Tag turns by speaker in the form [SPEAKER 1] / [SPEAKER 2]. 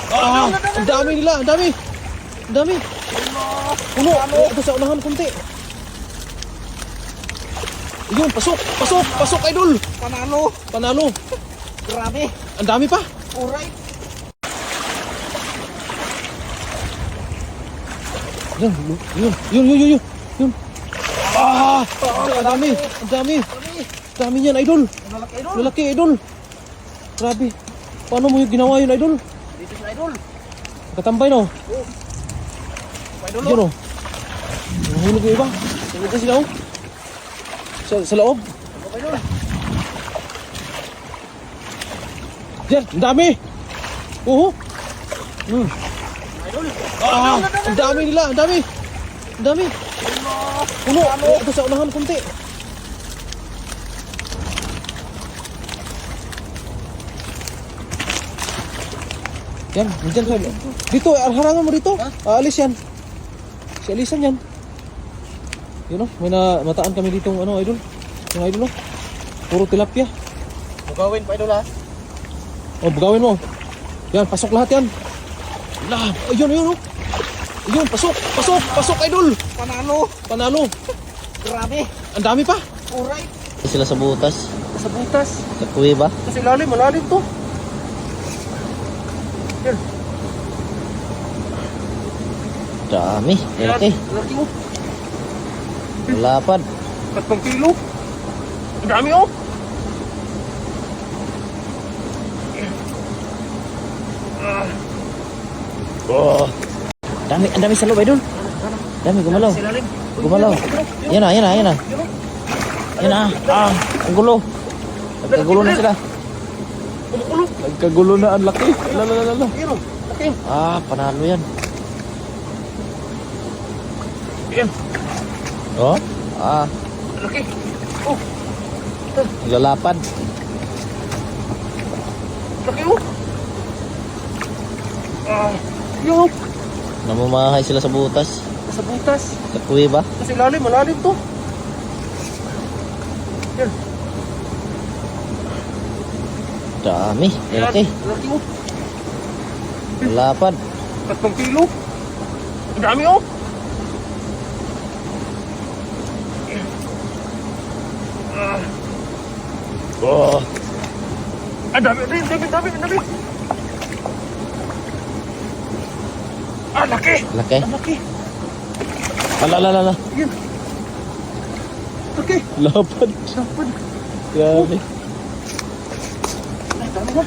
[SPEAKER 1] Ang dami nila, ang dami. Ang dami. Puno, ito sa unahan kunti. Yun, pasok idol. Panalo.
[SPEAKER 2] Grabe.
[SPEAKER 1] Ang dami pa.
[SPEAKER 2] Alright.
[SPEAKER 1] Yun. Ang dami. Dami niyan idol. Malaki idol. Grabe. Paano mo yung ginawa yun idol?
[SPEAKER 2] Dito sa idol.
[SPEAKER 1] Katambay no?
[SPEAKER 2] Idol.
[SPEAKER 1] Yun o. Nahulog yung iba. Tulog na sila o. Sa loob.
[SPEAKER 2] Idol.
[SPEAKER 1] Yan, ang dami. Oo.
[SPEAKER 2] Idol.
[SPEAKER 1] Ang dami nila, ang dami. Ang dami. Puno, ito sa unahan kunti. Yan, dyan sa... Dito, harangan mo dito. Aalis yan. Si Alisan yan. Yun o, may mataan kami dito ano, idol. Yung idol o. Puro tilapia.
[SPEAKER 2] Bugawin pa idol ha.
[SPEAKER 1] O, bugawin mo. Yan, pasok lahat yan. Ayun o. Ayun, pasok idol. Panalo.
[SPEAKER 2] Grabe.
[SPEAKER 1] Ang dami pa.
[SPEAKER 2] Alright.
[SPEAKER 3] Sila sa butas.
[SPEAKER 1] Sa butas.
[SPEAKER 3] Sa kuweba.
[SPEAKER 1] Kasi malalim to. Yan.
[SPEAKER 3] Dami. Laki.
[SPEAKER 1] Laki o.
[SPEAKER 3] Lapad.
[SPEAKER 1] 3 kilo. Ang dami o.
[SPEAKER 3] Oh. Ang dami sa loob, idol. Dami gumalaw. Gumalaw. Yan na. Yan na. Ang gulo. Nagkagulo na sila. Nagkagulo na, ang laki. Lala. Panalo yan.
[SPEAKER 1] Yan.
[SPEAKER 3] Oh?
[SPEAKER 1] Laki.
[SPEAKER 3] Lalapad.
[SPEAKER 1] Laki o. Yun.
[SPEAKER 3] Namamahay sila sa butas.
[SPEAKER 1] Sa butas.
[SPEAKER 3] Sa kuweba.
[SPEAKER 1] Kasi malalim to. Yan.
[SPEAKER 3] Dami. Laki.
[SPEAKER 1] Laki o.
[SPEAKER 3] Lapad.
[SPEAKER 1] 3 kilo. Ang dami o.
[SPEAKER 3] Oh.
[SPEAKER 1] Ang dami. Laki.
[SPEAKER 3] Laki.
[SPEAKER 1] Ang laki.
[SPEAKER 3] Lala.
[SPEAKER 1] Yan. Laki.
[SPEAKER 3] Lapad. Grabe.
[SPEAKER 1] Ay, dami na.